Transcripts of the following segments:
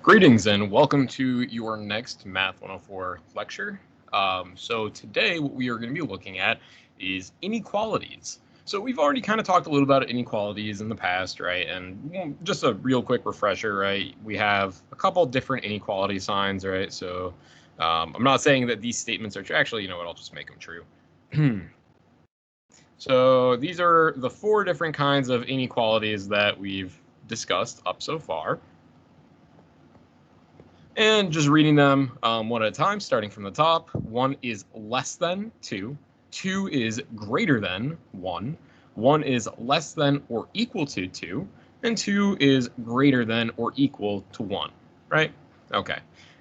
Greetings and welcome to your next Math 104 lecture. So today what we are going to be looking at is inequalities. So we've already kind of talked a little about inequalities in the past, right? And just a real quick refresher, right? We have a couple different inequality signs, right? So I'm not saying that these statements are true. Actually, you know what? I'll just make them true. So these are the four different kinds of inequalities that we've discussed up so far. And just reading them one at a time, starting from the top. 1 is less than 2. 2 is greater than 1. 1 is less than or equal to 2. And 2 is greater than or equal to 1, right? Okay.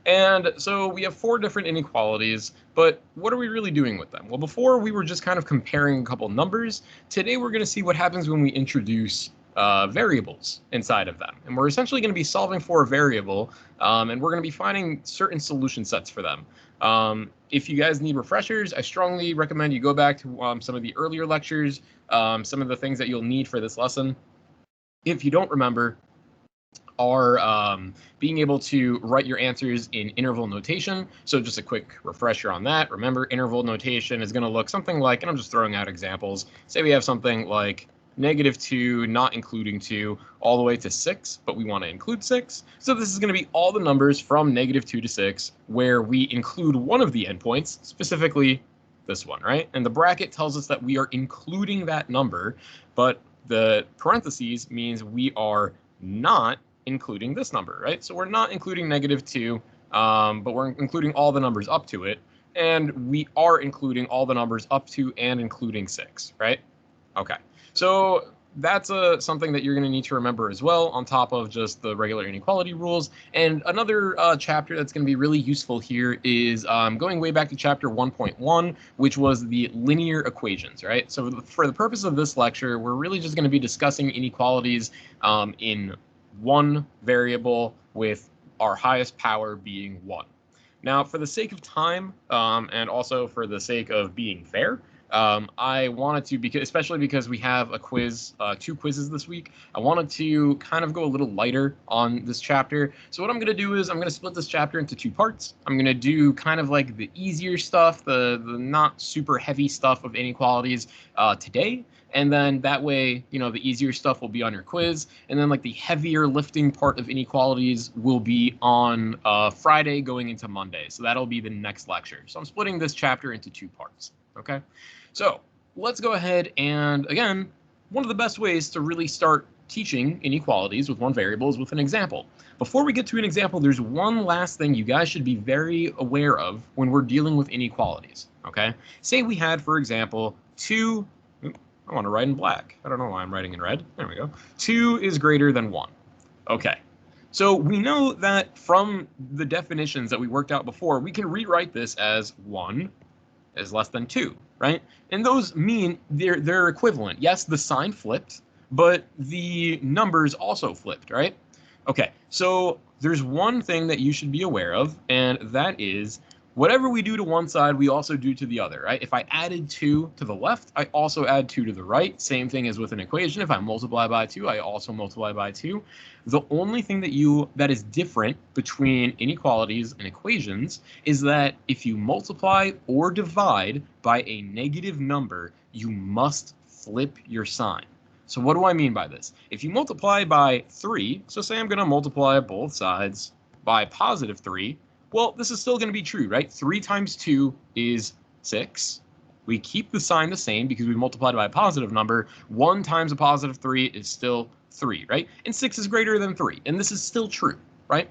And so we have four different inequalities, but what are we really doing with them? Well, before we were just kind of comparing a couple numbers. Today we're going to see what happens when we introduce variables inside of them. And we're essentially going to be solving for a variable, and we're going to be finding certain solution sets for them. If you guys need refreshers, I strongly recommend you go back to some of the earlier lectures, some of the things that you'll need for this lesson. If you don't remember, are being able to write your answers in interval notation. So just a quick refresher on that. Remember, interval notation is going to look something like, and I'm just throwing out examples. Say we have something like -2, not including 2, all the way to 6, but we want to include 6. So this is going to be all the numbers from -2 to 6, where we include one of the endpoints, specifically this one, right? And the bracket tells us that we are including that number, but the parentheses means we are not including this number, right? So we're not including -2, but we're including all the numbers up to it, and we are including all the numbers up to and including 6, right? Okay. So that's something that you're going to need to remember as well, on top of just the regular inequality rules. And another chapter that's going to be really useful here is going way back to chapter 1.1, which was the linear equations, right? So for the purpose of this lecture, we're really just going to be discussing inequalities in one variable, with our highest power being 1. Now, for the sake of time, and also for the sake of being fair, I wanted to, especially because we have a quiz, 2 quizzes this week, I wanted to kind of go a little lighter on this chapter. So what I'm going to do is I'm going to split this chapter into 2 parts. I'm going to do kind of like the easier stuff, the not super heavy stuff of inequalities today. And then that way, you know, the easier stuff will be on your quiz. And then like the heavier lifting part of inequalities will be on Friday going into Monday. So that'll be the next lecture. So I'm splitting this chapter into 2 parts. Okay, so let's go ahead and, again, one of the best ways to really start teaching inequalities with one variable is with an example. Before we get to an example, there's one last thing you guys should be very aware of when we're dealing with inequalities. Okay, say we had, for example, 2. I want to write in black. I don't know why I'm writing in red. There we go. 2 is greater than 1. Okay. So we know that from the definitions that we worked out before, we can rewrite this as 1 is less than 2, right? And those mean they're equivalent. Yes, the sign flipped, but the numbers also flipped, right? Okay, so there's one thing that you should be aware of, and that is whatever we do to one side, we also do to the other, right? If I added 2 to the left, I also add 2 to the right. Same thing as with an equation. If I multiply by 2, I also multiply by 2. The only thing that is different between inequalities and equations is that if you multiply or divide by a negative number, you must flip your sign. So what do I mean by this? If you multiply by 3, so say I'm going to multiply both sides by +3, well, this is still going to be true, right? 3 times 2 is 6. We keep the sign the same because we multiplied by a positive number. 1 times a +3 is still 3, right? And 6 is greater than 3, and this is still true, right?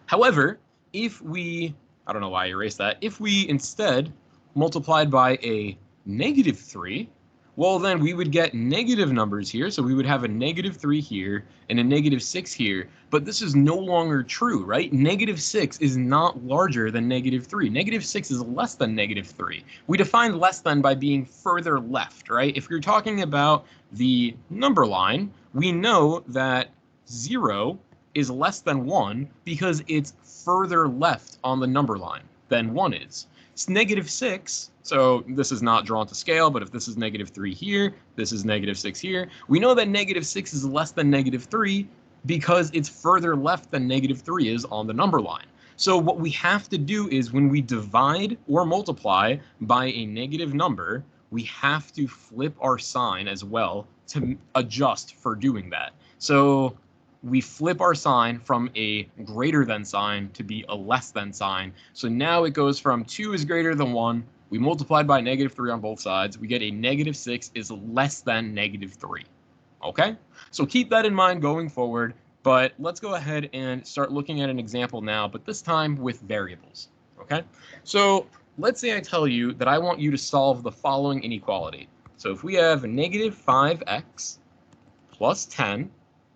However, if we, I don't know why I erased that, if we instead multiplied by a -3, well, then we would get negative numbers here. So we would have a -3 here and a -6 here. But this is no longer true, right? -6 is not larger than -3. -6 is less than -3. We define less than by being further left, right? If you're talking about the number line, we know that 0 is less than 1 because it's further left on the number line than 1 is. It's -6, so this is not drawn to scale, but if this is -3 here, this is -6 here. We know that -6 is less than -3 because it's further left than -3 is on the number line. So what we have to do is when we divide or multiply by a negative number, we have to flip our sign as well to adjust for doing that. So we flip our sign from a greater than sign to be a less than sign. So now it goes from 2 is greater than 1. We multiplied by -3 on both sides. We get a -6 is less than -3. Okay? So keep that in mind going forward. But let's go ahead and start looking at an example now, but this time with variables. Okay? So let's say I tell you that I want you to solve the following inequality. So if we have -5x plus 10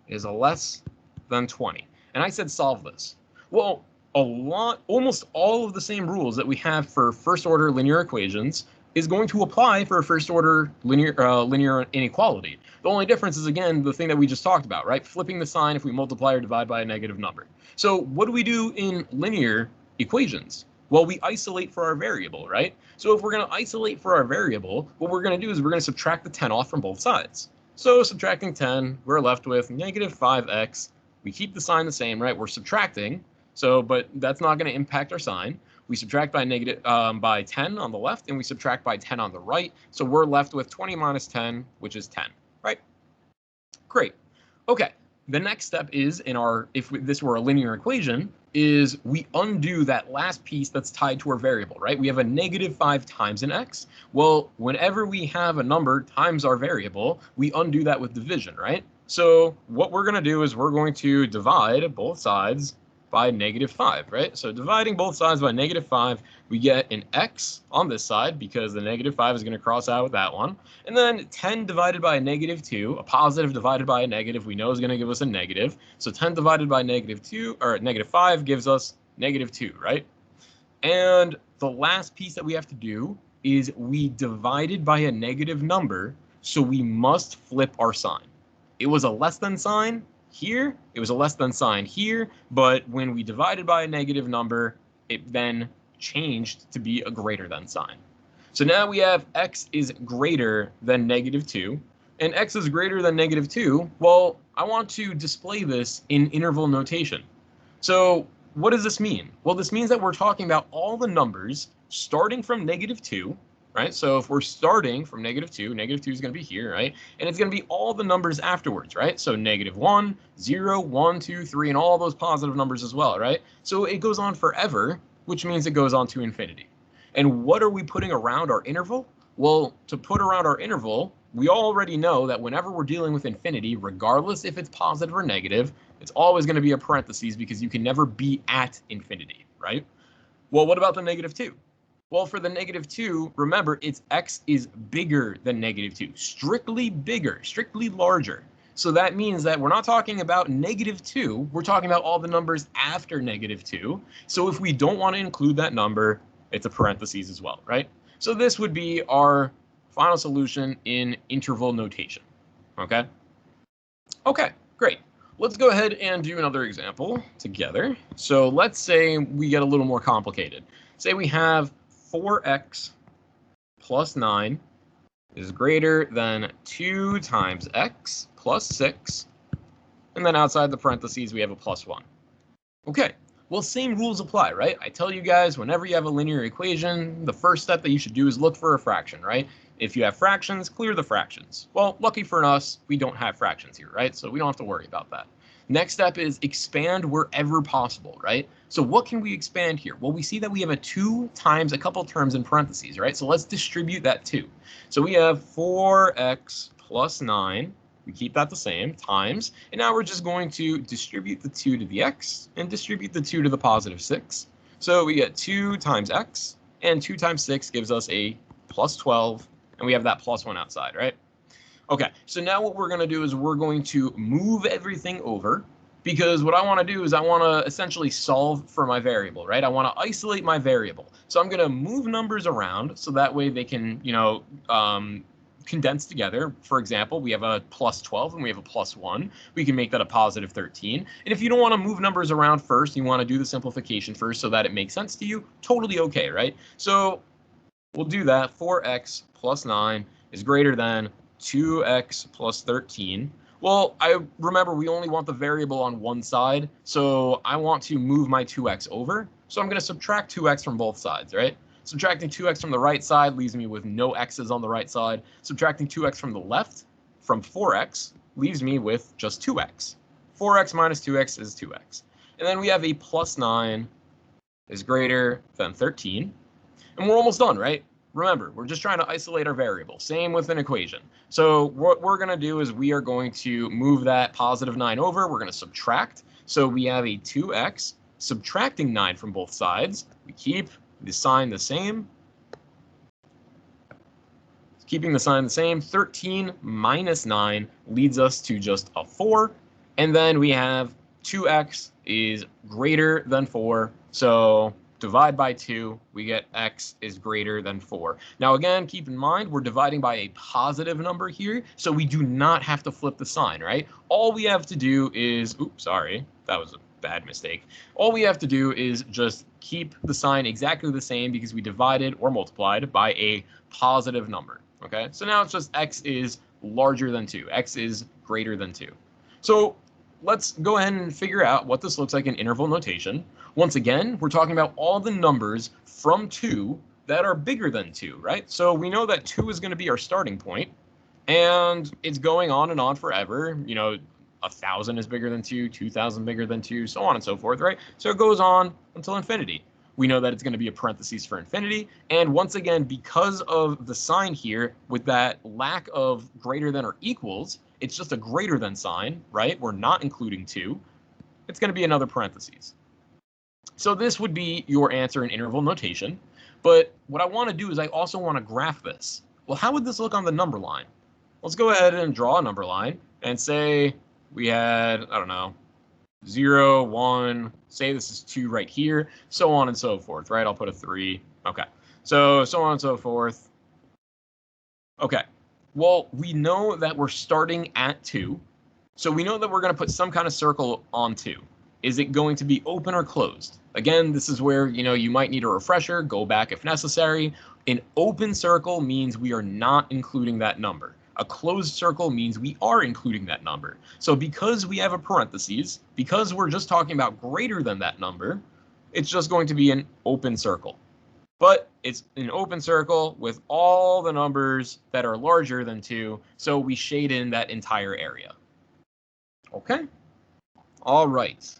is less than 20. And I said solve this. Well, almost all of the same rules that we have for first order linear equations is going to apply for a first order linear inequality. The only difference is, again, the thing that we just talked about, right? Flipping the sign if we multiply or divide by a negative number. So what do we do in linear equations? Well, we isolate for our variable, right? So if we're going to isolate for our variable, what we're going to do is we're going to subtract the 10 off from both sides. So subtracting 10, we're left with -5x. We keep the sign the same, right? We're subtracting. So, but that's not going to impact our sign. We subtract by 10 on the left, and we subtract by 10 on the right. So we're left with 20 minus 10, which is 10, right? Great. Okay. The next step is if this were a linear equation, is we undo that last piece that's tied to our variable, right? We have a -5 times an x. Well, whenever we have a number times our variable, we undo that with division, right? So what we're going to do is we're going to divide both sides by -5, right? So dividing both sides by -5, we get an x on this side because the -5 is going to cross out with that one. And then 10 divided by a -2, a positive divided by a negative, we know is going to give us a negative. So 10 divided by -2, or -5 gives us -2, right? And the last piece that we have to do is we divided by a negative number, so we must flip our sign. It was a less than sign here, it was a less than sign here, but when we divided by a negative number, it then changed to be a greater than sign. So now we have x is greater than -2, and x is greater than -2. Well, I want to display this in interval notation. So what does this mean? Well, this means that we're talking about all the numbers starting from -2, right? So if we're starting from -2, -2 is going to be here, right? And it's going to be all the numbers afterwards, right? So -1, 0, 1, 2, 3, and all those positive numbers as well, right? So it goes on forever, which means it goes on to infinity. And what are we putting around our interval? Well, to put around our interval, we already know that whenever we're dealing with infinity, regardless if it's positive or negative, it's always going to be a parentheses because you can never be at infinity, right? Well, what about the -2? Well, for the -2, remember, it's x is bigger than -2, strictly bigger, strictly larger. So that means that we're not talking about -2, we're talking about all the numbers after -2. So if we don't want to include that number, it's a parentheses as well, right? So this would be our final solution in interval notation, okay? Okay, great. Let's go ahead and do another example together. So let's say we get a little more complicated. Say we have 4x plus 9 is greater than 2 times x plus 6. And then outside the parentheses, we have a plus 1. Okay, well, same rules apply, right? I tell you guys, whenever you have a linear equation, the first step that you should do is look for a fraction, right? If you have fractions, clear the fractions. Well, lucky for us, we don't have fractions here, right? So we don't have to worry about that. Next step is expand wherever possible, right? So what can we expand here? Well, we see that we have a 2 times a couple terms in parentheses, right? So let's distribute that 2. So we have 4x plus 9. We keep that the same, times. And now we're just going to distribute the 2 to the x and distribute the 2 to the positive 6. So we get 2 times x, and 2 times 6 gives us a plus 12, and we have that plus 1 outside, right? Okay, so now what we're going to do is we're going to move everything over, because what I want to do is I want to essentially solve for my variable, right? I want to isolate my variable. So I'm going to move numbers around so that way they can, condense together. For example, we have a plus 12 and we have a plus 1. We can make that a positive 13. And if you don't want to move numbers around first, you want to do the simplification first so that it makes sense to you, totally okay, right? So we'll do that. 4x plus 9 is greater than 2x plus 13. Well, I remember we only want the variable on one side, so I want to move my 2x over. So I'm going to subtract 2x from both sides, right? Subtracting 2x from the right side leaves me with no x's on the right side. Subtracting 2x from the left, from 4x, leaves me with just 2x. 4x minus 2x is 2x. And then we have a plus 9 is greater than 13. And we're almost done, right? Remember, we're just trying to isolate our variable. Same with an equation. So what we're going to do is we are going to move that positive 9 over. We're going to subtract. So we have a 2x subtracting 9 from both sides. We keep the sign the same. Keeping the sign the same, 13 minus 9 leads us to just a 4. And then we have 2x is greater than 4. So divide by 2, we get x is greater than 4. Now again, keep in mind, we're dividing by a positive number here, so we do not have to flip the sign, right? All we have to do is, oops, sorry, that was a bad mistake. All we have to do is just keep the sign exactly the same because we divided or multiplied by a positive number, okay? So now it's just x is larger than 2, x is greater than 2. So let's go ahead and figure out what this looks like in interval notation. Once again, we're talking about all the numbers from 2 that are bigger than 2, right? So we know that 2 is going to be our starting point, and it's going on and on forever. You know, 1,000 is bigger than 2, 2,000 bigger than 2, so on and so forth, right? So it goes on until infinity. We know that it's going to be a parentheses for infinity. And once again, because of the sign here, with that lack of greater than or equals, it's just a greater than sign, right? We're not including 2. It's going to be another parentheses. So this would be your answer in interval notation. But what I want to do is I also want to graph this. Well, how would this look on the number line? Let's go ahead and draw a number line and say we had, I don't know, 0, 1, say this is 2 right here, so on and so forth, right? I'll put a 3. Okay, so on and so forth. Okay, well, we know that we're starting at 2, so we know that we're going to put some kind of circle on 2. Is it going to be open or closed? Again, this is where, you might need a refresher, go back if necessary. An open circle means we are not including that number. A closed circle means we are including that number. So because we have a parentheses, because we're just talking about greater than that number, it's just going to be an open circle. But it's an open circle with all the numbers that are larger than 2, so we shade in that entire area. Okay? All right.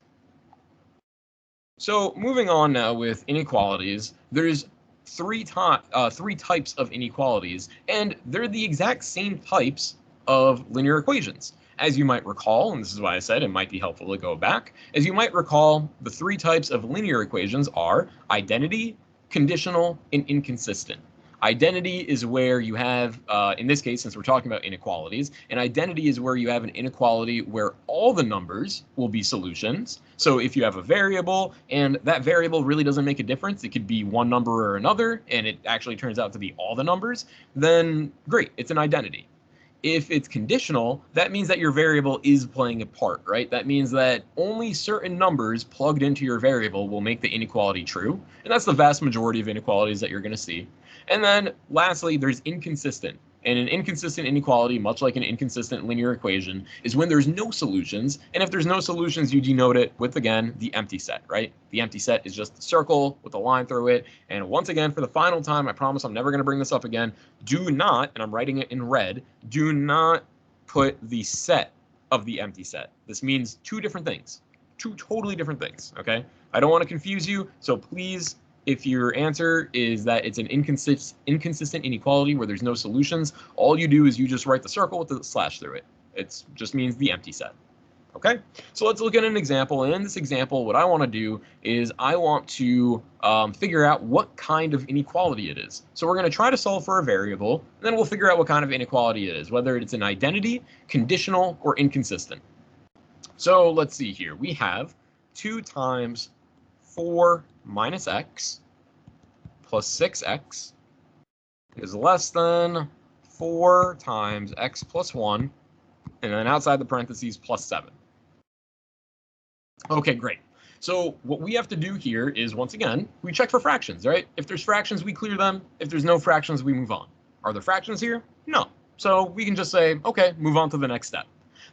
So moving on now with inequalities, there's three types of inequalities, and they're the exact same types of linear equations. As you might recall, and this is why I said it might be helpful to go back, as you might recall, the three types of linear equations are identity, conditional, and inconsistent. Identity is where you have, in this case, since we're talking about inequalities, an identity is where you have an inequality where all the numbers will be solutions. So if you have a variable and that variable really doesn't make a difference, it could be one number or another, and it actually turns out to be all the numbers, then great, it's an identity. If it's conditional, that means that your variable is playing a part, right? That means that only certain numbers plugged into your variable will make the inequality true. And that's the vast majority of inequalities that you're going to see. And then lastly, there's inconsistent. And an inconsistent inequality, much like an inconsistent linear equation, is when there's no solutions. And if there's no solutions, you denote it with, again, the empty set, right? The empty set is just a circle with a line through it. And once again, for the final time, I promise I'm never going to bring this up again, do not, and I'm writing it in red, do not put the set of the empty set. This means two different things, two totally different things, okay? I don't want to confuse you, so please, if your answer is that it's an inconsistent inequality where there's no solutions, all you do is you just write the circle with the slash through it. It just means the empty set. Okay, so let's look at an example. And in this example, what I want to do is I want to figure out what kind of inequality it is. So we're going to try to solve for a variable, and then we'll figure out what kind of inequality it is, whether it's an identity, conditional, or inconsistent. So let's see here. We have 2 times 4 minus x plus 6x is less than 4 times x plus 1, and then outside the parentheses, plus 7. Okay, great. So what we have to do here is, once again, we check for fractions, right? If there's fractions, we clear them. If there's no fractions, we move on. Are there fractions here? No. So we can just say, okay, move on to the next step.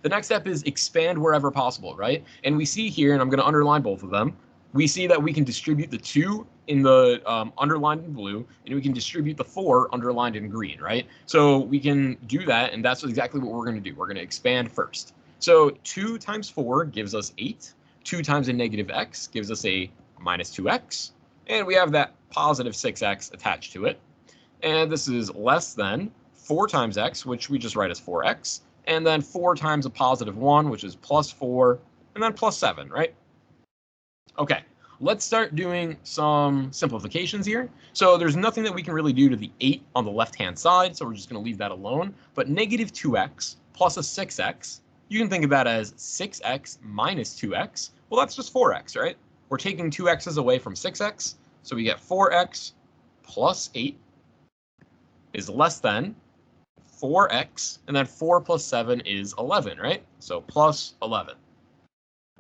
The next step is expand wherever possible, right? And we see here, and I'm going to underline both of them, we see that we can distribute the 2 in the underlined in blue, and we can distribute the 4 underlined in green, right? So we can do that, and that's exactly what we're going to do. We're going to expand first. So 2 times 4 gives us 8. 2 times a negative x gives us a minus 2x. And we have that positive 6x attached to it. And this is less than 4 times x, which we just write as 4x. And then 4 times a positive 1, which is plus 4, and then plus 7, right? Okay, let's start doing some simplifications here. So there's nothing that we can really do to the 8 on the left-hand side, so we're just going to leave that alone. But negative 2x plus a 6x, you can think of that as 6x minus 2x. Well, that's just 4x, right? We're taking 2x's away from 6x, so we get 4x plus 8 is less than 4x, and then 4 plus 7 is 11, right? So plus 11.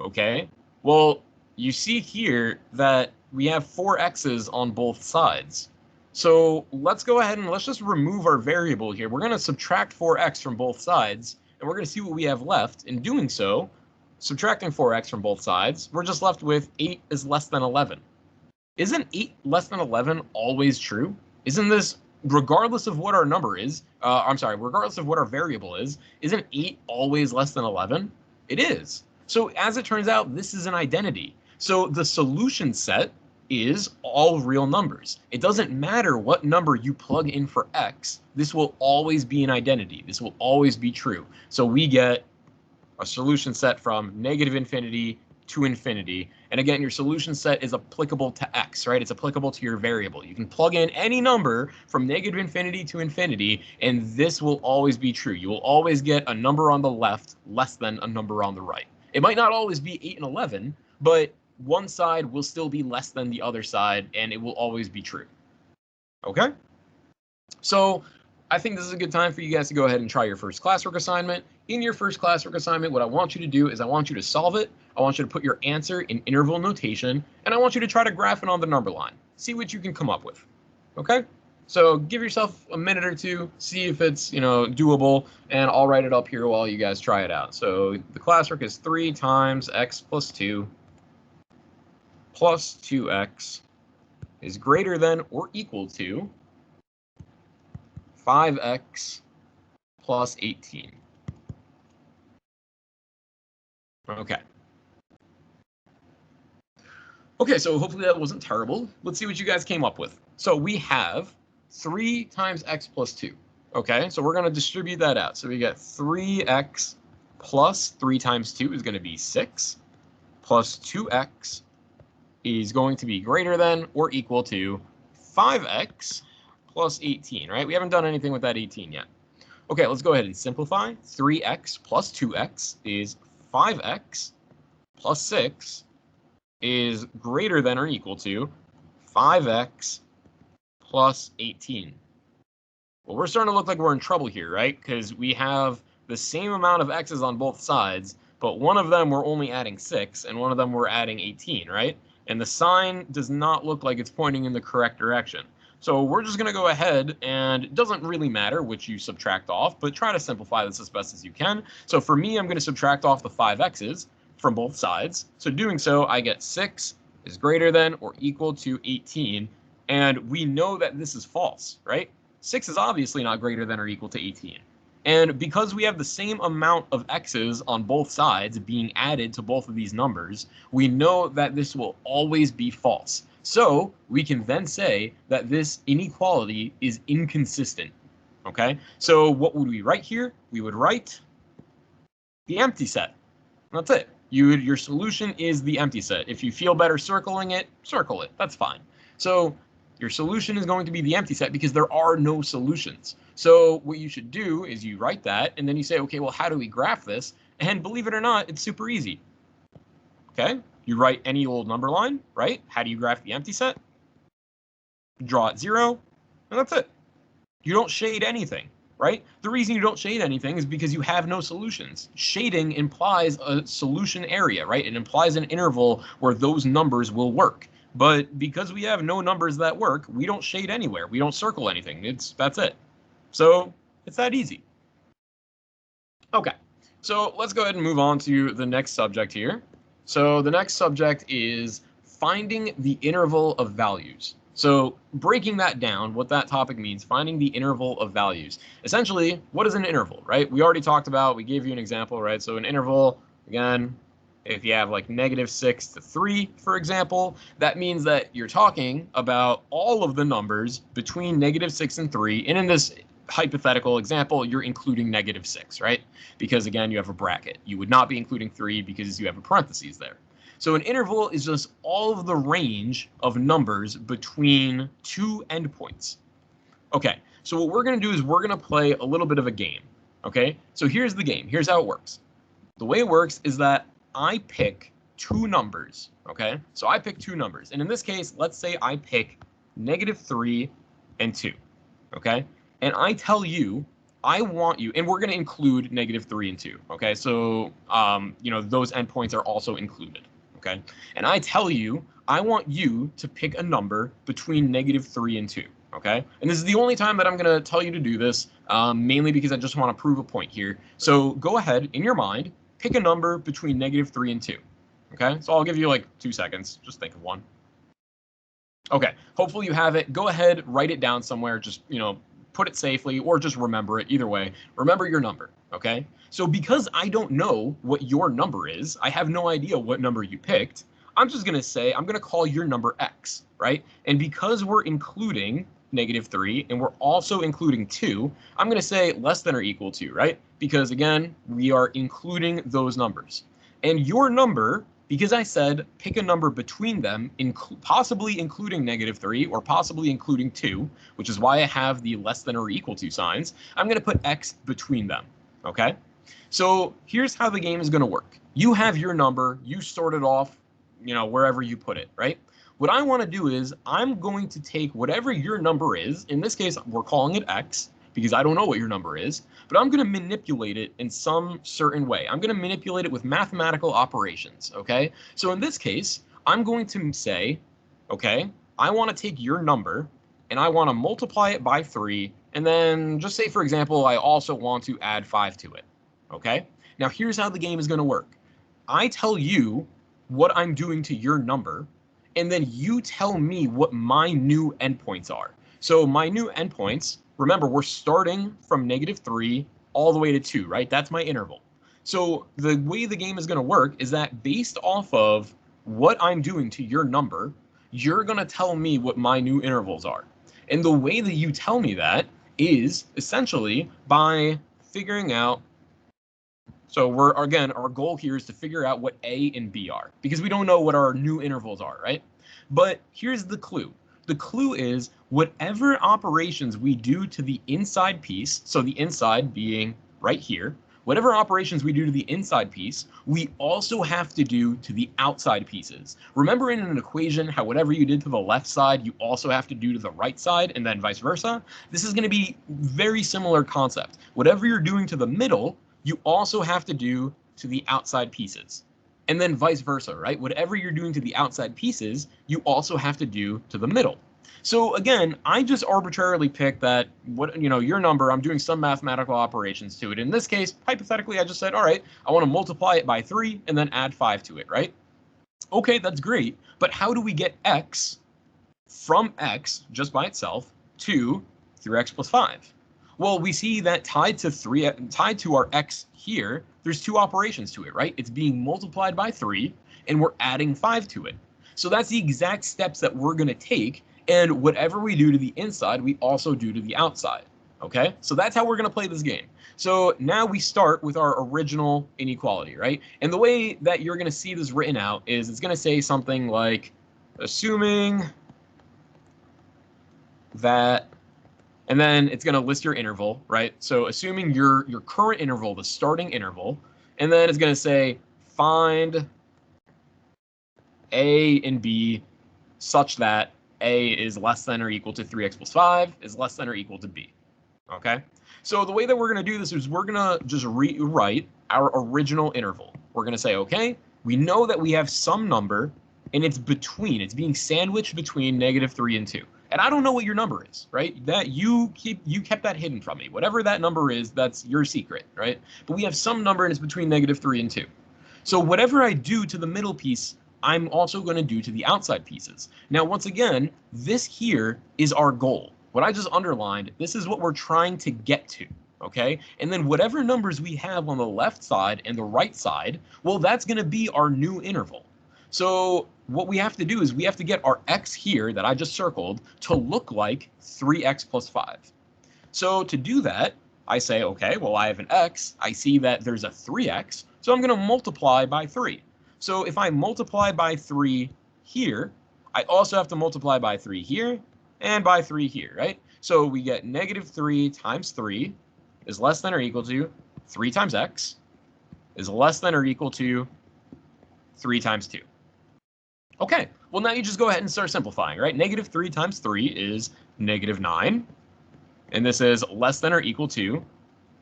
Okay, well, you see here that we have 4 x's on both sides. So let's go ahead and let's just remove our variable here. We're going to subtract 4x from both sides, and we're going to see what we have left. In doing so, subtracting 4x from both sides, we're just left with 8 is less than 11. Isn't 8 less than 11 always true? Isn't this, regardless of what our number is, regardless of what our variable is, isn't 8 always less than 11? It is. So as it turns out, this is an identity. So the solution set is all real numbers. It doesn't matter what number you plug in for x, this will always be an identity. This will always be true. So we get a solution set from negative infinity to infinity. And again, your solution set is applicable to x, right? It's applicable to your variable. You can plug in any number from negative infinity to infinity, and this will always be true. You will always get a number on the left less than a number on the right. It might not always be 8 and 11, but one side will still be less than the other side, and it will always be true. Okay? So I think this is a good time for you guys to go ahead and try your first classwork assignment. In your first classwork assignment, what I want you to do is I want you to solve it. I want you to put your answer in interval notation, and I want you to try to graph it on the number line. See what you can come up with. Okay? So give yourself a minute or two, see if it's, doable, and I'll write it up here while you guys try it out. So the classwork is 3 times x plus 2 plus 2x is greater than or equal to 5x plus 18. Okay. Okay, so hopefully that wasn't terrible. Let's see what you guys came up with. So we have 3 times x plus 2. Okay, so we're going to distribute that out. So we get 3x plus 3 times 2 is going to be 6, plus 2x is going to be greater than or equal to 5x plus 18, right? We haven't done anything with that 18 yet. Okay, let's go ahead and simplify. 3x plus 2x is 5x plus 6 is greater than or equal to 5x plus 18. Well, we're starting to look like we're in trouble here, right? Because we have the same amount of x's on both sides, but one of them we're only adding 6, and one of them we're adding 18, right? And the sign does not look like it's pointing in the correct direction. So we're just going to go ahead, and it doesn't really matter which you subtract off, but try to simplify this as best as you can. So for me, I'm going to subtract off the 5x's from both sides. So doing so, I get 6 is greater than or equal to 18, and we know that this is false, right? 6 is obviously not greater than or equal to 18. And because we have the same amount of x's on both sides being added to both of these numbers, we know that this will always be false. So we can then say that this inequality is inconsistent. Okay, so what would we write here? We would write the empty set. That's it. Your solution is the empty set. If you feel better circling it, circle it. That's fine. So your solution is going to be the empty set because there are no solutions. So what you should do is you write that, and then you say, okay, well, how do we graph this? And believe it or not, it's super easy. Okay, you write any old number line, right? How do you graph the empty set? Draw at 0, and that's it. You don't shade anything, right? The reason you don't shade anything is because you have no solutions. Shading implies a solution area, right? It implies an interval where those numbers will work. But because we have no numbers that work, we don't shade anywhere. We don't circle anything. That's it. So it's that easy. Okay, So let's go ahead and move on to the next subject here. So the next subject is finding the interval of values. So breaking that down, what that topic means, finding the interval of values. Essentially, what is an interval, right? We already talked about, we gave you an example, right? So an interval, again, if you have like -6 to 3, for example, that means that you're talking about all of the numbers between -6 and 3. And in this hypothetical example, you're including -6, right? Because again, you have a bracket. You would not be including 3 because you have a parentheses there. So an interval is just all of the range of numbers between two endpoints. Okay, so what we're going to do is we're going to play a little bit of a game. Okay, so here's the game. Here's how it works. The way it works is that I pick two numbers. Okay, so I pick two numbers. And in this case, let's say I pick -3 and 2. Okay, and I tell you, I want you, and we're going to include -3 and 2. Okay, so those endpoints are also included. Okay, and I tell you, I want you to pick a number between -3 and 2. Okay, and this is the only time that I'm going to tell you to do this, mainly because I just want to prove a point here. So go ahead in your mind, pick a number between -3 and 2. Okay, so I'll give you like 2 seconds. Just think of one. Okay, hopefully you have it. Go ahead, write it down somewhere. Just, put it safely or just remember it. Either way, remember your number. Okay, so because I don't know what your number is, I have no idea what number you picked. I'm just going to say, I'm going to call your number X, right? And because we're including -3 and we're also including 2, I'm going to say less than or equal to, right? Because again, we are including those numbers. And your number, because I said pick a number between them, possibly including -3 or possibly including 2, which is why I have the less than or equal to signs, I'm going to put X between them, okay? So here's how the game is going to work. You have your number, you sort it off, wherever you put it, right? What I want to do is I'm going to take whatever your number is. In this case, we're calling it X because I don't know what your number is, but I'm going to manipulate it in some certain way. I'm going to manipulate it with mathematical operations, okay? So in this case, I'm going to say, okay, I want to take your number and I want to multiply it by 3, and then just say, for example, I also want to add 5 to it, okay? Now here's how the game is going to work. I tell you what I'm doing to your number, and then you tell me what my new endpoints are. So my new endpoints, remember, we're starting from -3 all the way to 2, right? That's my interval. So the way the game is going to work is that based off of what I'm doing to your number, you're going to tell me what my new intervals are. And the way that you tell me that is essentially by figuring out. So our goal here is to figure out what A and B are, because we don't know what our new intervals are, right? But here's the clue. The clue is whatever operations we do to the inside piece, so the inside being right here, whatever operations we do to the inside piece, we also have to do to the outside pieces. Remember in an equation how whatever you did to the left side, you also have to do to the right side, and then vice versa? This is going to be very similar concept. Whatever you're doing to the middle, you also have to do to the outside pieces. And then vice versa, right? Whatever you're doing to the outside pieces, you also have to do to the middle. So again, I just arbitrarily picked that, your number, I'm doing some mathematical operations to it. In this case, hypothetically, I just said, all right, I want to multiply it by 3 and then add 5 to it, right? Okay, that's great. But how do we get X from X just by itself to 3x plus 5? Well, we see that tied to our X here, there's two operations to it, right? It's being multiplied by 3 and we're adding 5 to it. So that's the exact steps that we're going to take. And whatever we do to the inside, we also do to the outside. Okay, so that's how we're going to play this game. So now we start with our original inequality, right? And the way that you're going to see this written out is it's going to say something like, assuming that, and then it's going to list your interval, right? So assuming your current interval, the starting interval, and then it's going to say find A and B such that A is less than or equal to 3x plus 5 is less than or equal to B. Okay? So the way that we're going to do this is we're going to just rewrite our original interval. We're going to say, okay, we know that we have some number and it's being sandwiched between -3 and 2. And I don't know what your number is, right? That you kept that hidden from me. Whatever that number is, that's your secret, right? But we have some number and it's between -3 and 2. So whatever I do to the middle piece, I'm also going to do to the outside pieces. Now, once again, this here is our goal. What I just underlined, this is what we're trying to get to, okay? And then whatever numbers we have on the left side and the right side, well, that's going to be our new interval. So what we have to do is we have to get our x here that I just circled to look like 3x plus 5. So to do that, I say, okay, well, I have an x. I see that there's a 3x, so I'm going to multiply by 3. So if I multiply by 3 here, I also have to multiply by 3 here and by 3 here, right? So we get -3 times 3 is less than or equal to 3 times x is less than or equal to 3 times 2. Okay, well, now you just go ahead and start simplifying, right? -3 times 3 is -9. And this is less than or equal to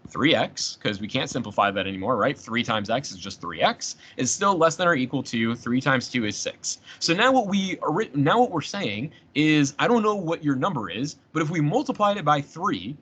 3x, because we can't simplify that anymore, right? 3 times x is just 3x. Is still less than or equal to 3 times 2 is 6. So now what we're saying is, I don't know what your number is, but if we multiplied it by 3,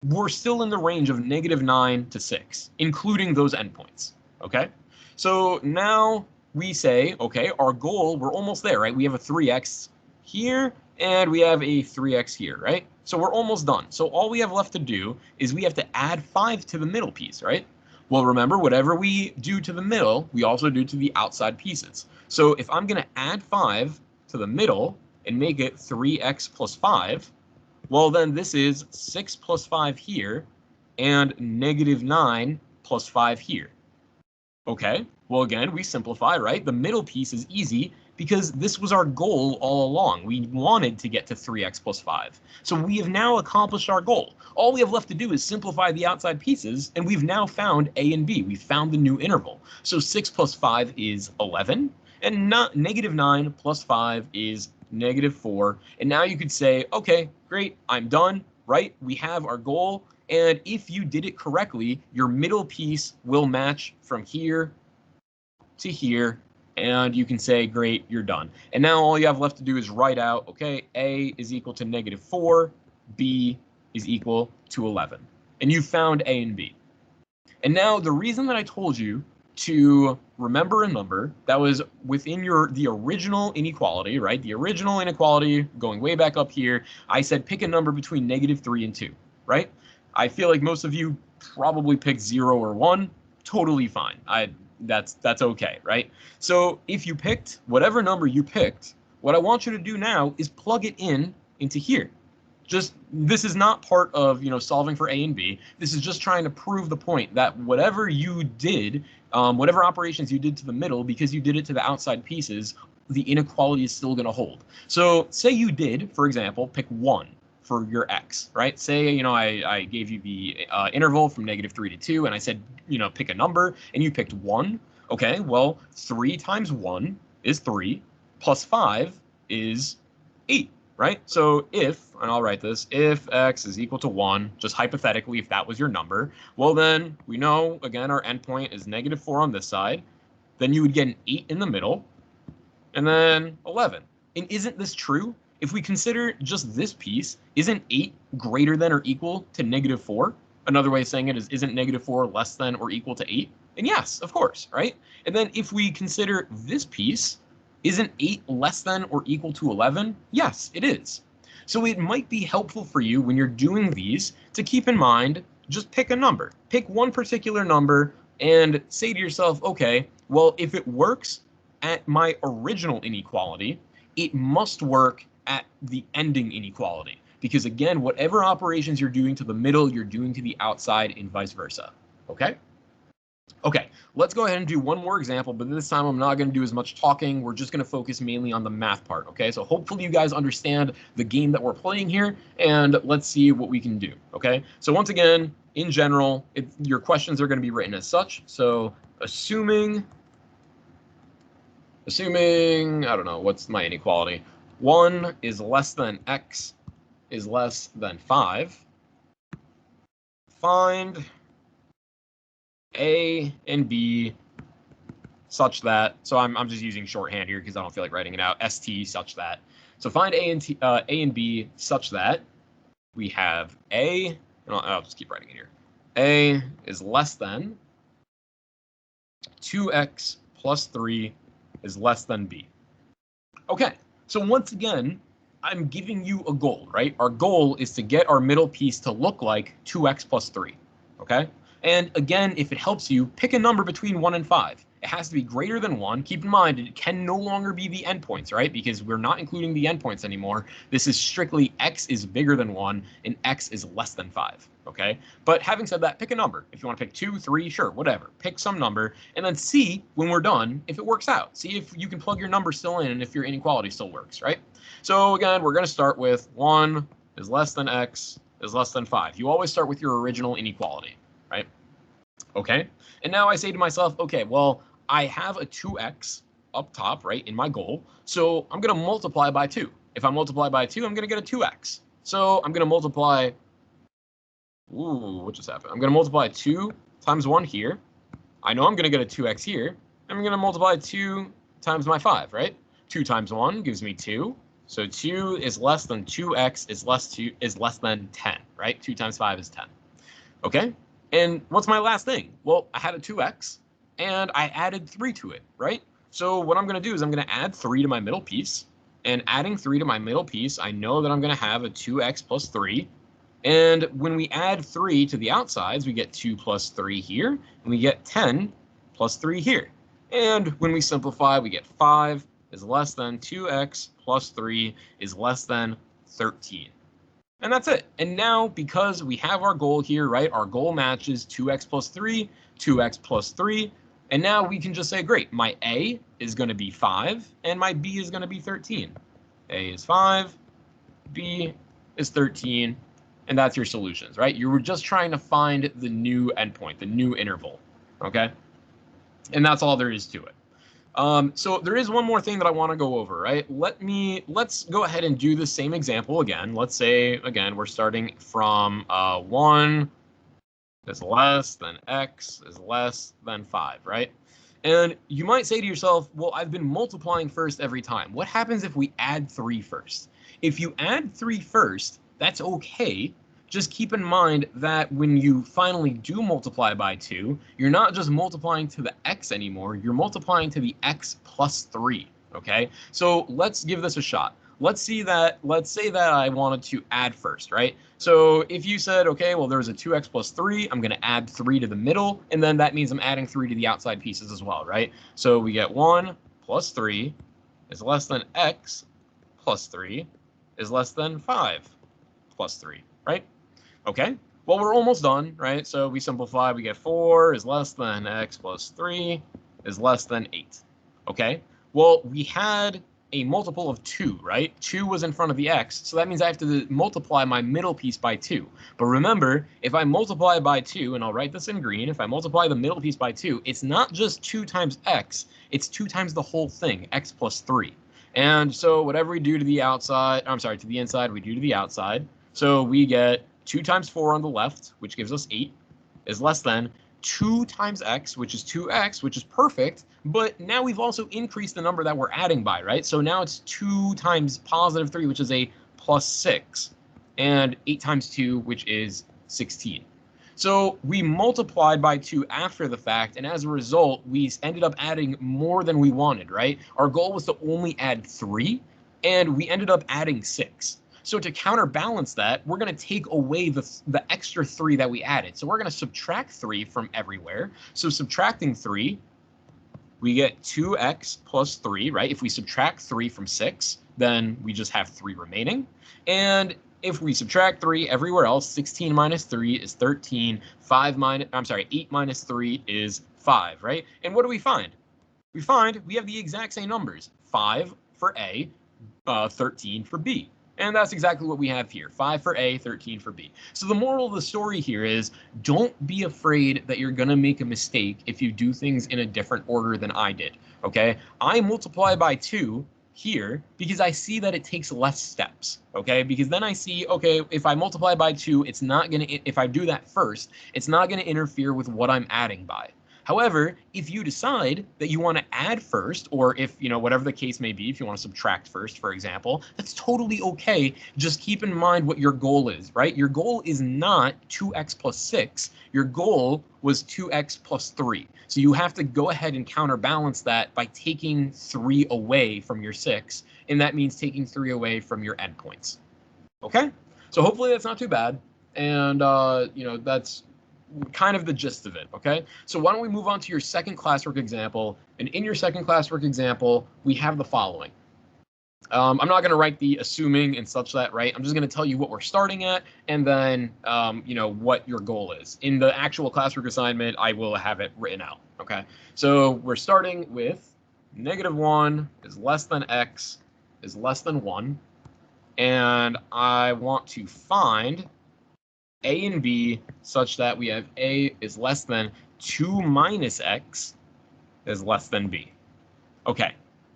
we're still in the range of -9 to 6, including those endpoints, okay? So now we say, okay, our goal, we're almost there, right? We have a 3x here, and we have a 3x here, right? So we're almost done. So all we have left to do is we have to add 5 to the middle piece, right? Well, remember, whatever we do to the middle, we also do to the outside pieces. So if I'm going to add 5 to the middle and make it 3x plus 5, well, then this is 6 plus 5 here and -9 plus 5 here. Okay, well, again, we simplify, right? The middle piece is easy because this was our goal all along. We wanted to get to 3x plus 5. So we have now accomplished our goal. All we have left to do is simplify the outside pieces, and we've now found a and b. We've found the new interval. So 6 plus 5 is 11, and not -9 plus 5 is -4. And now you could say, okay, great, I'm done, right? We have our goal. And if you did it correctly, your middle piece will match from here to here, and you can say, great, you're done. And now all you have left to do is write out, okay, A is equal to -4, B is equal to 11. And you found A and B. And now the reason that I told you to remember a number that was within the original inequality, right? The original inequality going way back up here, I said pick a number between -3 and 2, right? I feel like most of you probably picked 0 or 1. Totally fine. That's okay, right? So if you picked whatever number you picked, what I want you to do now is plug it into here. Just, this is not part of, solving for A and B. This is just trying to prove the point that whatever you did, whatever operations you did to the middle, because you did it to the outside pieces, the inequality is still going to hold. So say you did, for example, pick 1 for your x, right? Say, I gave you the interval from -3 to 2, and I said, pick a number, and you picked 1. Okay, well, 3 times 1 is 3, plus 5 is 8, right? So if, and I'll write this, if x is equal to 1, just hypothetically, if that was your number, well, then we know, again, our endpoint is -4 on this side. Then you would get an 8 in the middle, and then 11. And isn't this true? If we consider just this piece, isn't 8 greater than or equal to -4? Another way of saying it is, isn't -4 less than or equal to 8? And yes, of course, right? And then if we consider this piece, isn't 8 less than or equal to 11? Yes, it is. So it might be helpful for you when you're doing these to keep in mind, just pick a number. Pick one particular number and say to yourself, okay, well, if it works at my original inequality, it must work at the ending inequality. Because again, whatever operations you're doing to the middle, you're doing to the outside and vice versa. Okay? Okay, let's go ahead and do one more example, but this time I'm not going to do as much talking. We're just going to focus mainly on the math part, okay? So hopefully you guys understand the game that we're playing here, and let's see what we can do, okay? So once again, in general, your questions are going to be written as such. So assuming, I don't know, what's my inequality? 1 is less than x is less than 5. Find A and B such that, so I'm just using shorthand here because I don't feel like writing it out, ST such that. So find A and B such that we have A, and I'll just keep writing it here. A is less than 2x plus 3 is less than B. Okay, so once again, I'm giving you a goal, right? Our goal is to get our middle piece to look like 2x plus 3, okay? And again, if it helps you, pick a number between 1 and 5. It has to be greater than 1. Keep in mind, it can no longer be the endpoints, right? Because we're not including the endpoints anymore. This is strictly x is bigger than 1 and x is less than 5, okay? But having said that, pick a number. If you want to pick 2, 3, sure, whatever. Pick some number and then see when we're done if it works out. See if you can plug your number still in and if your inequality still works, right? So again, we're going to start with 1 is less than x is less than 5. You always start with your original inequality, right? Okay, and now I say to myself, okay, well, I have a 2x up top, right, in my goal, so I'm going to multiply by 2. If I multiply by 2, I'm going to get a 2x. So I'm going to multiply, what just happened? I'm going to multiply 2 times 1 here. I know I'm going to get a 2x here. I'm going to multiply 2 times my 5, right? 2 times 1 gives me 2. So 2 is less than 2x is less than 10, right? 2 times 5 is 10. Okay? And what's my last thing? Well, I had a 2x, and I added 3 to it, right? So what I'm going to do is I'm going to add 3 to my middle piece. And adding 3 to my middle piece, I know that I'm going to have a 2x plus 3. And when we add 3 to the outsides, we get 2 plus 3 here, and we get 10 plus 3 here. And when we simplify, we get 5 is less than 2x plus 3 is less than 13. And that's it. And now, because we have our goal here, right, our goal matches 2x plus 3, 2x plus 3. And now we can just say, great, my A is going to be 5, and my B is going to be 13. A is 5, B is 13, and that's your solutions, right? You were just trying to find the new endpoint, the new interval, okay? And that's all there is to it. So there is one more thing that I want to go over, right? Let's go ahead and do the same example again. Let's say, again, we're starting from 1 is less than x is less than 5, right? And you might say to yourself, well, I've been multiplying first every time. What happens if we add 3 first? If you add 3 first, that's okay. Just keep in mind that when you finally do multiply by 2, you're not just multiplying to the x anymore, you're multiplying to the x plus 3, okay? So let's give this a shot. Let's say that I wanted to add first, right? So if you said, okay, well, there's a 2x plus 3, I'm going to add 3 to the middle, and then that means I'm adding 3 to the outside pieces as well, right? So we get 1 plus 3 is less than x plus 3 is less than 5 plus 3, right? Okay, well, we're almost done, right? So we simplify, we get 4 is less than x plus 3 is less than 8. Okay, well, we had a multiple of 2, right? 2 was in front of the x, so that means I have to multiply my middle piece by 2. But remember, if I multiply by 2, and I'll write this in green, if I multiply the middle piece by 2, it's not just 2 times x, it's 2 times the whole thing, x plus 3. And so whatever we do to the outside, to the inside, we do to the outside. So we get 2 times 4 on the left, which gives us 8, is less than 2 times x, which is 2x, which is perfect. But now we've also increased the number that we're adding by, right? So now it's 2 times positive 3, which is a plus 6, and 8 times 2, which is 16. So we multiplied by 2 after the fact, and as a result, we ended up adding more than we wanted, right? Our goal was to only add 3, and we ended up adding 6. So to counterbalance that, we're going to take away the extra 3 that we added. So we're going to subtract 3 from everywhere. So subtracting 3, we get 2x plus 3, right? If we subtract 3 from 6, then we just have 3 remaining. And if we subtract 3 everywhere else, 16 minus 3 is 13. 8 minus 3 is 5, right? And what do we find? We find we have the exact same numbers. 5 for A, 13 for B. And that's exactly what we have here. 5 for A, 13 for B. So the moral of the story here is don't be afraid that you're going to make a mistake if you do things in a different order than I did, okay? I multiply by 2 here because I see that it takes less steps, okay? Because then I see, okay, if I multiply by 2, it's not going to, if I do that first, it's not going to interfere with what I'm adding by. However, if you decide that you want to add first, or if, whatever the case may be, if you want to subtract first, for example, that's totally okay. Just keep in mind what your goal is, right? Your goal is not 2x plus 6. Your goal was 2x plus 3. So you have to go ahead and counterbalance that by taking 3 away from your 6, and that means taking 3 away from your endpoints. Okay? So hopefully that's not too bad, and that's kind of the gist of it, okay? So why don't we move on to your second classwork example, and in your second classwork example, we have the following. I'm not going to write the assuming and such that, right? I'm just going to tell you what we're starting at, and then, what your goal is. In the actual classwork assignment, I will have it written out, okay? So we're starting with -1 is less than x is less than 1, and I want to find a and b such that we have a is less than 2 minus x is less than b. Okay,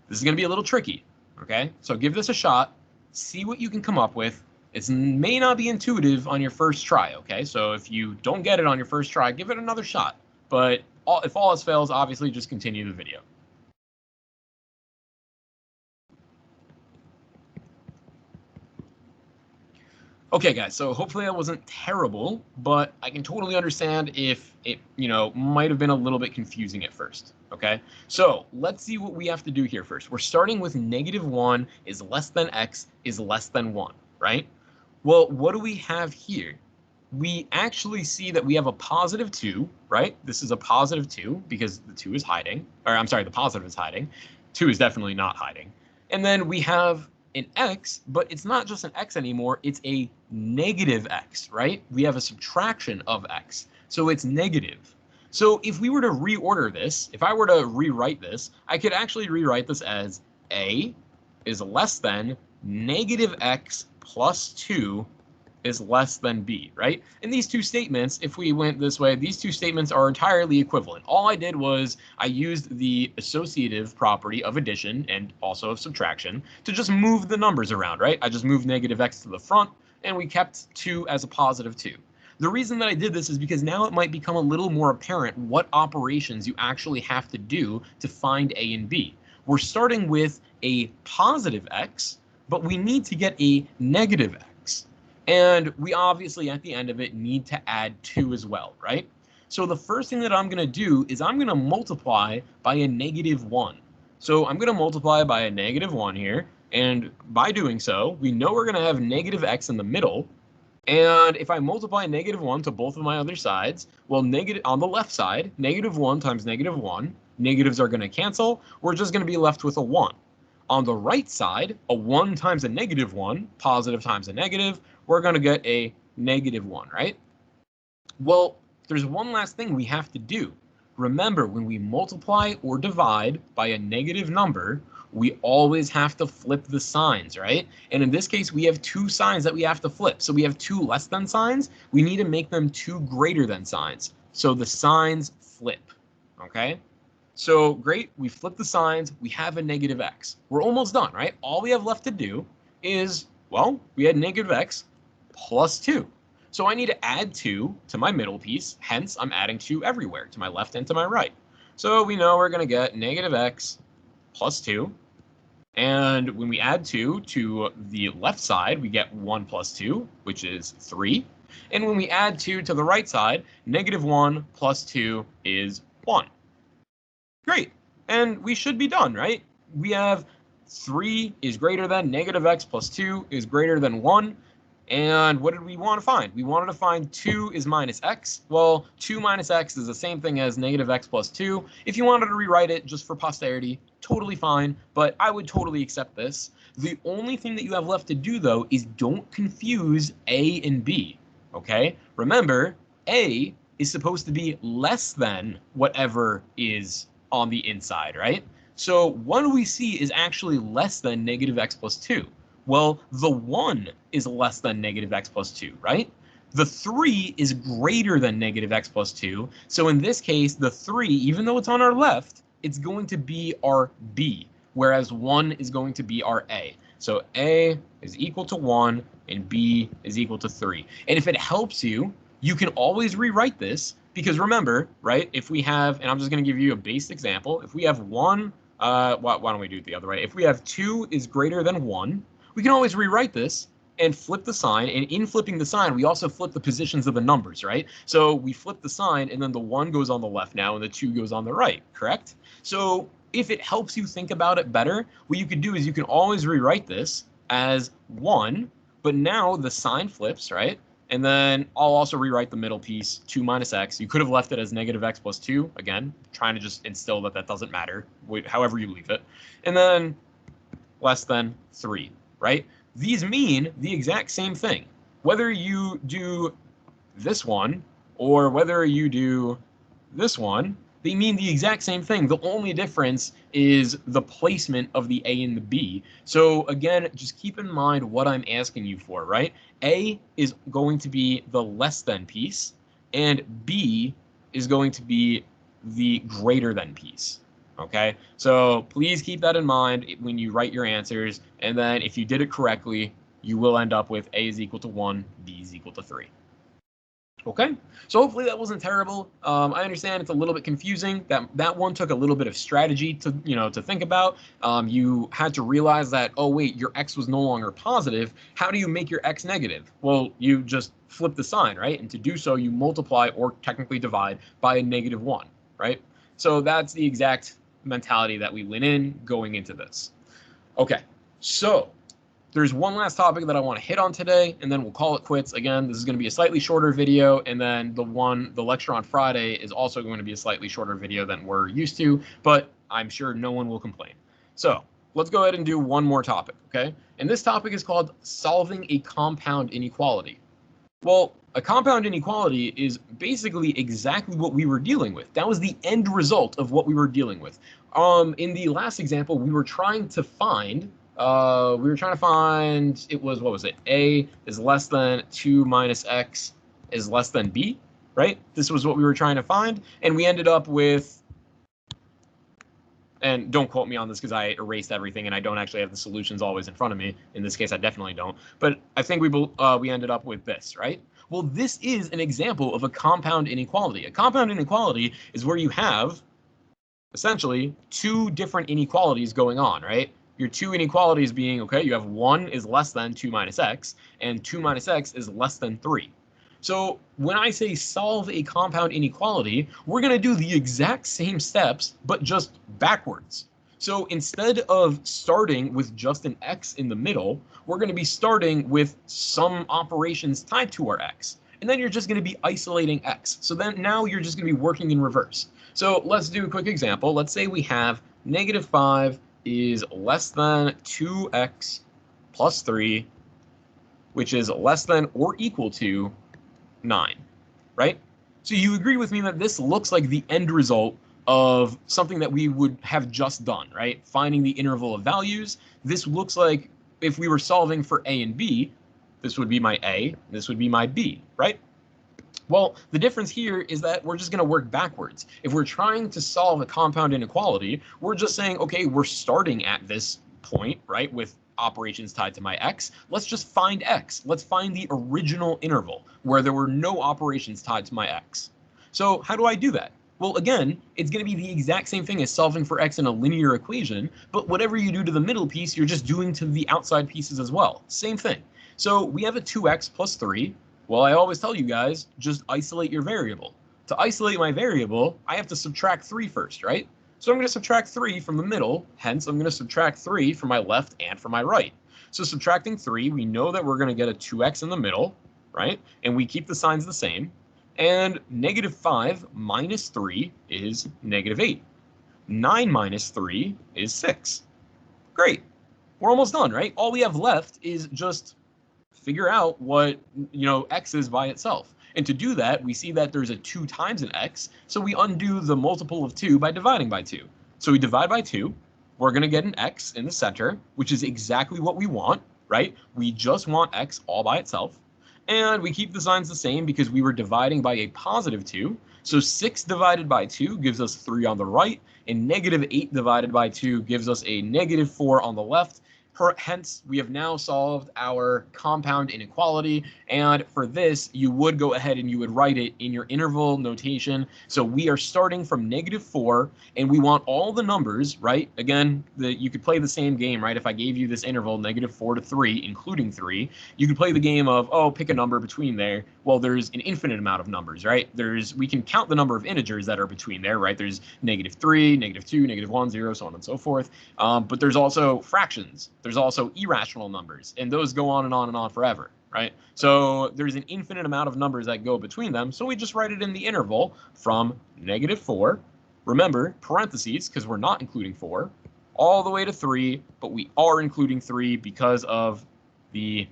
this is going to be a little tricky, okay? So give this a shot, see what you can come up with. It may not be intuitive on your first try, okay? So if you don't get it on your first try, give it another shot. But if all else fails, obviously just continue the video. Okay, guys, so hopefully that wasn't terrible, but I can totally understand if it, might have been a little bit confusing at first, okay? So let's see what we have to do here first. We're starting with -1 is less than x is less than 1, right? Well, what do we have here? We actually see that we have a +2, right? This is a +2 because the 2 is hiding, or I'm sorry, the positive is hiding. 2 is definitely not hiding. And then we have an x, but it's not just an x anymore, it's a negative x, right? We have a subtraction of x, so it's negative. So if we were to reorder this, if I were to rewrite this, I could actually rewrite this as a is less than -x plus 2 is less than b, right? And these two statements, if we went this way, these two statements are entirely equivalent. All I did was I used the associative property of addition and also of subtraction to just move the numbers around, right? I just moved -x to the front and we kept 2 as a +2. The reason that I did this is because now it might become a little more apparent what operations you actually have to do to find a and b. We're starting with a positive x, but we need to get a negative x. And we obviously, at the end of it, need to add 2 as well, right? So the first thing that I'm going to do is I'm going to multiply by a -1. So I'm going to multiply by a -1 here. And by doing so, we know we're going to have -x in the middle. And if I multiply -1 to both of my other sides, well, on the left side, -1 times -1, negatives are going to cancel. We're just going to be left with a 1. On the right side, a 1 times a -1, positive times a negative, we're going to get a -1, right? Well, there's one last thing we have to do. Remember, when we multiply or divide by a negative number, we always have to flip the signs, right? And in this case, we have 2 signs that we have to flip. So we have 2 less than signs. We need to make them 2 greater than signs. So the signs flip, okay? So great, we flip the signs, we have a -x. We're almost done, right? All we have left to do is, well, we had -x plus 2. So I need to add 2 to my middle piece, hence I'm adding 2 everywhere, to my left and to my right. So we know we're going to get -x plus 2. And when we add 2 to the left side, we get 1 plus 2, which is 3. And when we add 2 to the right side, -1 plus 2 is 1. Great. And we should be done, right? We have 3 is greater than -x plus 2 is greater than 1. And what did we want to find? We wanted to find 2 is minus x. Well, 2 minus x is the same thing as -x plus 2. If you wanted to rewrite it just for posterity, totally fine, but I would totally accept this. The only thing that you have left to do, though, is don't confuse a and b, okay? Remember, a is supposed to be less than whatever is on the inside, right? So what we see is actually less than -x plus 2. Well, the 1 is less than -x plus 2, right? The 3 is greater than -x plus 2. So in this case, the 3, even though it's on our left, it's going to be our b, whereas 1 is going to be our a. So a is equal to 1 and b is equal to 3. And if it helps you, you can always rewrite this Because remember, right, if we have, and I'm just going to give you a base example, if we have 1, why don't we do it the other way? If we have 2 is greater than 1, we can always rewrite this and flip the sign. And in flipping the sign, we also flip the positions of the numbers, right? So we flip the sign, and then the 1 goes on the left now, and the 2 goes on the right, correct? So if it helps you think about it better, what you can do is you can always rewrite this as 1, but now the sign flips, right? And then I'll also rewrite the middle piece, 2 minus x. You could have left it as negative x plus 2. Again, trying to just instill that that doesn't matter, however you leave it. And then less than 3, right? These mean the exact same thing. Whether you do this one or whether you do this one, they mean the exact same thing. The only difference is the placement of the A and the B. So again, just keep in mind what I'm asking you for, right? A is going to be the less than piece, and B is going to be the greater than piece. Okay, so please keep that in mind when you write your answers, and then if you did it correctly, you will end up with A is equal to 1, B is equal to 3. Okay, so hopefully that wasn't terrible. I understand it's a little bit confusing. That one took a little bit of strategy to to think about. You had to realize that, oh wait, your x was no longer positive. How do you make your x negative? Well, you just flip the sign, right? And to do so, you multiply or technically divide by a -1, right? So that's the exact mentality that we went in going into this. Okay, so there's one last topic that I want to hit on today, and then we'll call it quits. Again, this is going to be a slightly shorter video, and then the lecture on Friday is also going to be a slightly shorter video than we're used to, but I'm sure no one will complain. So let's go ahead and do one more topic, okay? And this topic is called solving a compound inequality. Well, a compound inequality is basically exactly what we were dealing with. That was the end result of what we were dealing with. In the last example, we were trying to find, it was, what was it? A is less than 2 minus x is less than b, right? This was what we were trying to find, and we ended up with, and don't quote me on this because I erased everything and I don't actually have the solutions always in front of me. In this case, I definitely don't. But I think we ended up with this, right? Well, this is an example of a compound inequality. A compound inequality is where you have essentially 2 different inequalities going on, right? Your 2 inequalities being, okay, you have 1 is less than 2 minus x, and 2 minus x is less than 3. So when I say solve a compound inequality, we're going to do the exact same steps, but just backwards. So instead of starting with just an x in the middle, we're going to be starting with some operations tied to our x. And then you're just going to be isolating x. So then now you're just going to be working in reverse. So let's do a quick example. Let's say we have -5 is less than 2x plus 3, which is less than or equal to 9, right? So you agree with me that this looks like the end result of something that we would have just done, right? Finding the interval of values. This looks like if we were solving for a and b, this would be my a, this would be my b, right? Well, the difference here is that we're just going to work backwards. If we're trying to solve a compound inequality, we're just saying, okay, we're starting at this point, right, with operations tied to my x. Let's just find x. Let's find the original interval where there were no operations tied to my x. So how do I do that? Well, again, it's going to be the exact same thing as solving for x in a linear equation, but whatever you do to the middle piece, you're just doing to the outside pieces as well. Same thing. So we have a 2x plus 3. Well, I always tell you guys, just isolate your variable. To isolate my variable, I have to subtract 3 first, right? So I'm going to subtract 3 from the middle, hence I'm going to subtract 3 from my left and from my right. So subtracting 3, we know that we're going to get a 2x in the middle, right? And we keep the signs the same. And -5 minus 3 is -8. 9 minus 3 is 6. Great. We're almost done, right? All we have left is just figure out what, x is by itself. And to do that, we see that there's a 2 times an x, so we undo the multiple of 2 by dividing by 2. So we divide by 2, we're going to get an x in the center, which is exactly what we want, right? We just want x all by itself. And we keep the signs the same because we were dividing by a positive 2. So 6 divided by 2 gives us 3 on the right, and -8 divided by 2 gives us a -4 on the left. Hence, we have now solved our compound inequality. And for this, you would go ahead and you would write it in your interval notation. So we are starting from -4, and we want all the numbers, right? Again, you could play the same game, right? If I gave you this interval, -4 to 3, including 3, you could play the game of, oh, pick a number between there. Well, there's an infinite amount of numbers, right? We can count the number of integers that are between there, right? There's -3, -2, -1, 0, so on and so forth. But there's also fractions. There's also irrational numbers, and those go on and on and on forever, right? So there's an infinite amount of numbers that go between them. So we just write it in the interval from -4, remember, parentheses, because we're not including 4, all the way to 3, but we are including 3 because of the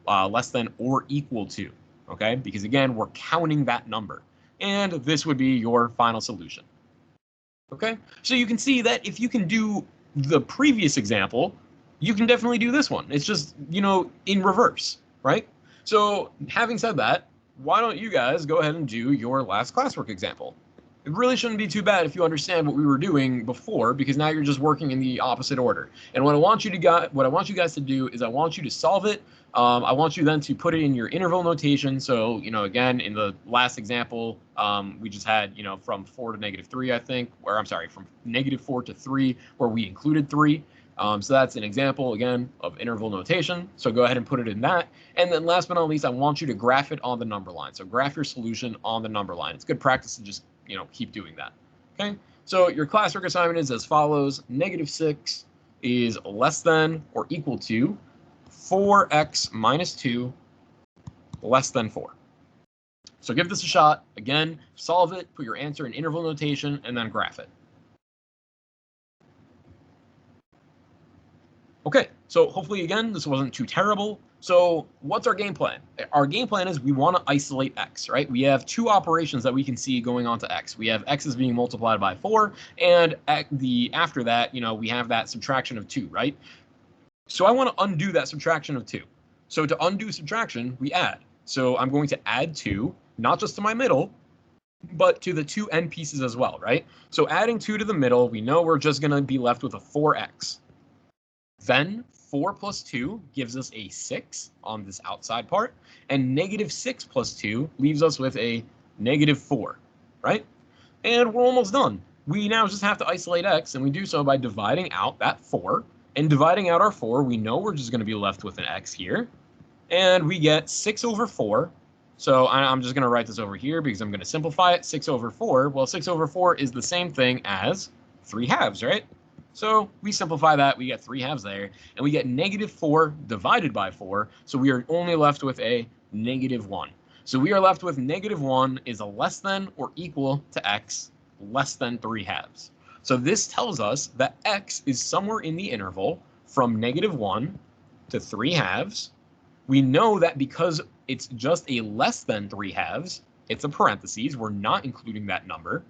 less than or equal to, okay? Because again, we're counting that number. And this would be your final solution. Okay, so you can see that if you can do the previous example, you can definitely do this one. It's just, in reverse, right? So having said that, why don't you guys go ahead and do your last classwork example? It really shouldn't be too bad if you understand what we were doing before, because now you're just working in the opposite order. And what I want you guys to do is I want you to solve it. I want you then to put it in your interval notation. So, again, in the last example, we just had, from 4 to -3, I think, or I'm sorry, from -4 to 3, where we included 3. So that's an example, again, of interval notation. So go ahead and put it in that. And then last but not least, I want you to graph it on the number line. So graph your solution on the number line. It's good practice to just, keep doing that. Okay. So your classwork assignment is as follows. -6 is less than or equal to 4x minus 2 less than 4. So give this a shot. Again, solve it, put your answer in interval notation, and then graph it. Okay, so hopefully, again, this wasn't too terrible. So what's our game plan? Our game plan is we want to isolate x, right? We have two operations that we can see going on to x. We have x is being multiplied by 4, and after that, we have that subtraction of 2, right? So I want to undo that subtraction of 2. So to undo subtraction, we add. So I'm going to add 2, not just to my middle, but to the two end pieces as well, right? So adding 2 to the middle, we know we're just going to be left with a 4x. Then 4 plus 2 gives us a 6 on this outside part, and -6 plus 2 leaves us with a -4, right? And we're almost done. We now just have to isolate x, and we do so by dividing out that 4. And dividing out our 4, we know we're just going to be left with an x here. And we get 6 over 4. So I'm just going to write this over here because I'm going to simplify it. 6 over 4. Well, 6 over 4 is the same thing as 3/2, right? So we simplify that, we get 3/2 there, and we get -4 divided by 4, so we are only left with a -1. So we are left with -1 is a less than or equal to x less than 3/2. So this tells us that x is somewhere in the interval from -1 to 3/2. We know that because it's just a less than 3/2, it's a parentheses, we're not including that number.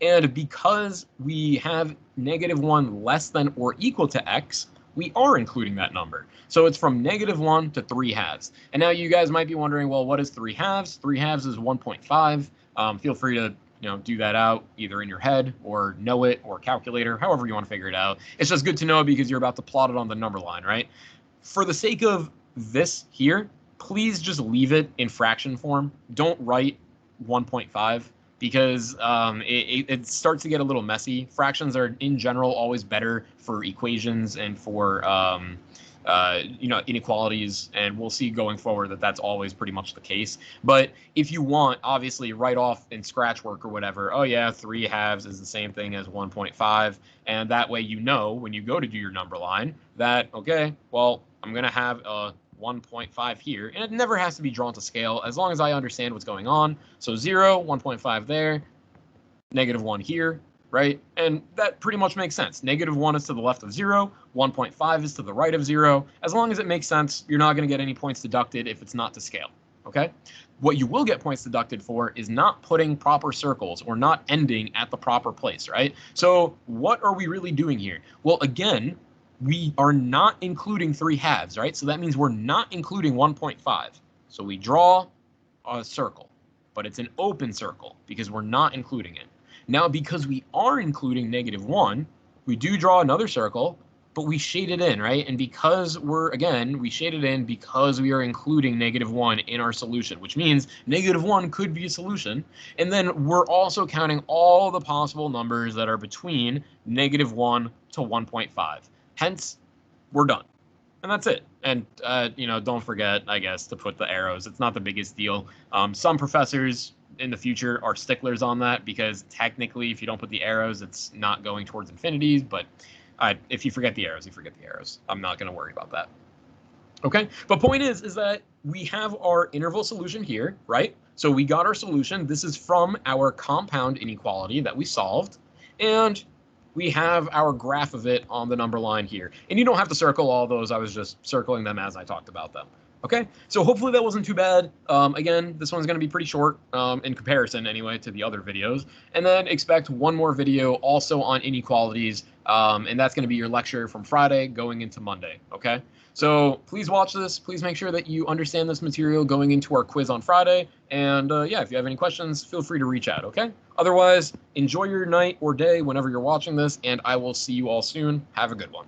And because we have -1 less than or equal to x, we are including that number. So it's from -1 to 3/2. And now you guys might be wondering, well, what is 3/2? 3/2 is 1.5. Feel free to do that out either in your head or know it or calculator, however you want to figure it out. It's just good to know because you're about to plot it on the number line, right? For the sake of this here, please just leave it in fraction form. Don't write 1.5. Because it starts to get a little messy. Fractions are, in general, always better for equations and for inequalities, and we'll see going forward that that's always pretty much the case. But if you want, obviously, write off in scratch work or whatever, oh yeah, 3/2 is the same thing as 1.5, and that way when you go to do your number line that, okay, well, I'm going to have a 1.5 here, and it never has to be drawn to scale as long as I understand what's going on. So 0, 1.5 there, -1 here, right? And that pretty much makes sense. -1 is to the left of 0, 1.5 is to the right of 0. As long as it makes sense, you're not going to get any points deducted if it's not to scale, okay? What you will get points deducted for is not putting proper circles or not ending at the proper place, right? So what are we really doing here? Well, again, we are not including 3/2, right? So that means we're not including 1.5. So we draw a circle, but it's an open circle because we're not including it. Now, because we are including -1, we do draw another circle, but we shaded in, right? And because we shaded in because we are including -1 in our solution, which means -1 could be a solution. And then we're also counting all the possible numbers that are between -1 to 1.5. Hence, we're done. And that's it. And, don't forget, I guess, to put the arrows. It's not the biggest deal. Some professors in the future are sticklers on that because technically, if you don't put the arrows, it's not going towards infinities. But if you forget the arrows, you forget the arrows. I'm not going to worry about that. Okay, but point is that we have our interval solution here, right? So we got our solution. This is from our compound inequality that we solved. And we have our graph of it on the number line here. And you don't have to circle all those. I was just circling them as I talked about them. Okay, so hopefully that wasn't too bad. Again, this one's going to be pretty short in comparison anyway to the other videos. And then expect one more video also on inequalities. And that's going to be your lecture from Friday going into Monday. Okay, so please watch this. Please make sure that you understand this material going into our quiz on Friday. And yeah, if you have any questions, feel free to reach out. Okay, otherwise, enjoy your night or day whenever you're watching this. And I will see you all soon. Have a good one.